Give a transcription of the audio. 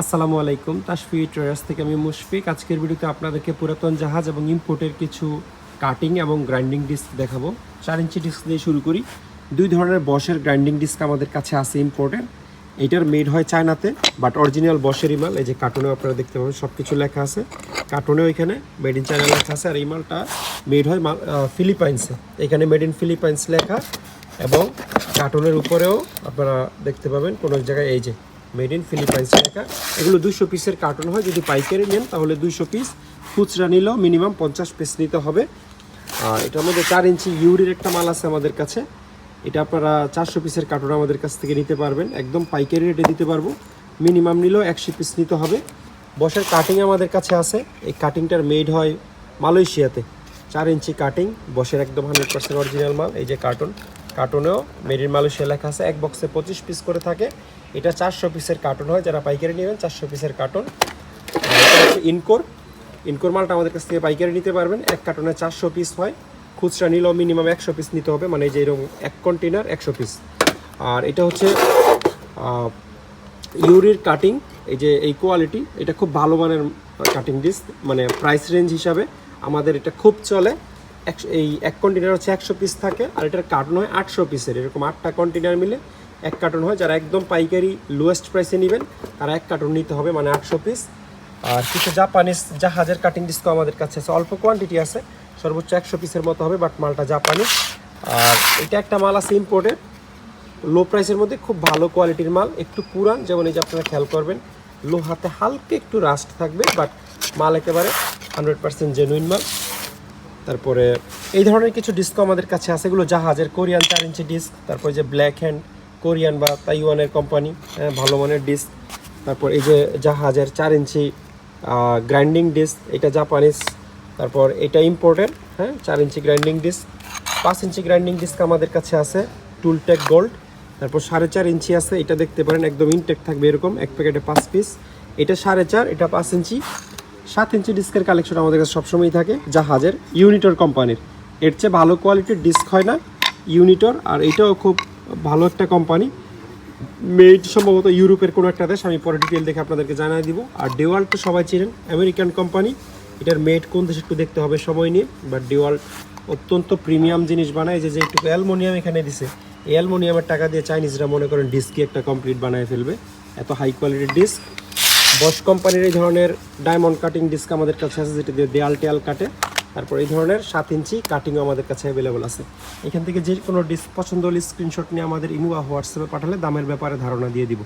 আসসালামু আলাইকুম, তাশফি ট্রেডার্স থেকে আমি মুশফিক। আজকের ভিডিওতে আপনাদেরকে পুরাতন জাহাজ এবং ইম্পোর্টের কিছু কাটিং এবং গ্রাইন্ডিং ডিস্ক দেখাবো। 4 ইঞ্চি ডিস্ক দিয়ে শুরু করি। দুই ধরনের বশের গ্রাইন্ডিং ডিস্ক আমাদের কাছে আছে ইম্পোর্টের। এইটার মেড হয় চায়নাতে, বাট অরিজিনাল বশের মাল। এই যে কার্টুনেও আপনারা দেখতে পাবেন সব কিছু লেখা আছে, কার্টুনেও এখানে মেড ইন চায়না লেখা আছে। আর এই মালটা মেড হয় ফিলিপাইন্সে, এখানে মেড ইন ফিলিপাইন্স লেখা। এবং কার্টুনের উপরেও আপনারা দেখতে পাবেন কোনো এক জায়গায় এই যে মেড ইন ফিলিপাইন্স লেখা। এগুলো 200 পিসের কার্টুন হয়। যদি পাইকারি নেন তাহলে 200 পিস, খুচরা নিলেও মিনিমাম 50 পিস নিতে হবে। আর এটার মধ্যে 4 ইঞ্চি ইউরির একটা মাল আছে আমাদের কাছে। এটা আপনারা 400 পিসের কার্টুন আমাদের কাছ থেকে নিতে পারবেন, একদম পাইকারি রেটে দিতে পারবো। মিনিমাম নিলেও 100 পিস নিতে হবে। বসের কাটিং আমাদের কাছে আছে। এই কাটিংটার মেড হয় মালয়েশিয়াতে। 4 ইঞ্চি কাটিং, বসের একদম 100% অরিজিনাল মাল। এই যে কার্টুনেও মেড ইন মালয়েশিয়া লেখা আছে। এক বক্সে 25 পিস করে থাকে। এটা 400 পিসের কার্টুন হয়, যারা পাইকারি নেবেন 400 পিসের কার্টুন। এটা হচ্ছে ইনকোর মালটা আমাদের কাছ থেকে পাইকারি নিতে পারবেন। এক কার্টুনে 400 পিস হয়, খুচরা নিলেও মিনিমাম 100 পিস নিতে হবে, মানে এই যে এরকম এক কন্টেনার 100 পিস। আর এটা হচ্ছে ইউরির কাটিং। এই যে এই কোয়ালিটি, এটা খুব ভালো মানের কাটিং ডিস্ক, মানে প্রাইস রেঞ্জ হিসাবে আমাদের এটা খুব চলে। এই এক কন্টেনার হচ্ছে 100 পিস থাকে, আর এটার কার্টুন হয় 800 পিসের। এরকম 8টা কন্টেনার মিলে এক কার্টুন হয়। যারা একদম পাইকারি লোয়েস্ট প্রাইসে নেবেন তারা এক কার্টুন নিতে হবে, মানে 800 পিস। আর কিছু জাপানিজ জাহাজের কাটিং ডিস্কও আমাদের কাছে আছে, অল্প কোয়ান্টিটি আছে, সর্বোচ্চ 100 পিসের মতো হবে, বাট মালটা জাপানিজ। আর এটা একটা মাল আছে ইম্পোর্টেড, লো প্রাইসের মধ্যে খুব ভালো কোয়ালিটির মাল, একটু পুরান। যেমন এই যে আপনারা খেয়াল করবেন, লোহাতে হালকা একটু রাস্ট থাকবে, বাট মাল একেবারে 100% জেনুইন মাল। তারপরে এই ধরনের কিছু ডিস্ক আমাদের কাছে আছে, এগুলো জাহাজের কোরিয়ান 4 ইঞ্চি ডিস্ক। তারপরে যে ব্ল্যাক হ্যান্ড কোরিয়ান বা তাইওয়ানের কোম্পানি, ভালো মানের ডিস্ক। তারপর এই যে জাহাজের 4 ইঞ্চি গ্রাইন্ডিং ডিস্ক, এটা জাপানিজ। তারপর এটা ইম্পোর্টেড, 4 ইঞ্চি গ্রাইন্ডিং ডিস্ক। 5 ইঞ্চি গ্রাইন্ডিং ডিস্ক আমাদের কাছে আছে টুলটেক গোল্ড। তারপর 4.5 ইঞ্চি আছে, এটা দেখতে পারেন একদম ইনটেক থাকবে এরকম, এক প্যাকেটে 5 পিস। এটা 4.5, এটা 5 ইঞ্চি। 7 ইঞ্চি ডিস্কের কালেকশন আমাদের কাছে সবসময়ই থাকে জাহাজের, ইউনিটর কোম্পানির। এর চেয়ে ভালো কোয়ালিটির ডিস্ক হয় না ইউনিটর। আর এইটাও খুব ভালো একটা কোম্পানি, মেড সম্ভবত ইউরোপের কোনো একটা দেশ, আমি পরে ডিটেল দেখে আপনাদেরকে জানিয়ে দিব। আর ডেওয়াল্ট তো সবাই চিনেন, আমেরিকান কোম্পানি। এটার মেড কোন দেশে একটু দেখতে হবে সময় নিয়ে, বাট ডেওয়াল্ট অত্যন্ত প্রিমিয়াম জিনিস বানায়। যে একটু অ্যালুমিনিয়াম এখানে দিছে, এই অ্যালুমিনিয়ামের টাকা দিয়ে চাইনিজরা মনে করেন ডিস্কই একটা কমপ্লিট বানায় ফেলবে, এত হাই কোয়ালিটির ডিস্ক। বস কোম্পানির এই ধরনের ডায়মন্ড কাটিং ডিস্ক আমাদের কাছে আছে, যেটা দিয়ে দেয়াল টেয়াল কাটে। তারপর এই ধরনের 7 ইঞ্চি কাটিংও আমাদের কাছে অ্যাভেলেবল আছে। এখান থেকে যে কোনো ডিস্ক পছন্দ হলে স্ক্রিনশট নিয়ে আমাদের ইমো বা হোয়াটসঅ্যাপে পাঠালে দামের ব্যাপারে ধারণা দিয়ে দিব।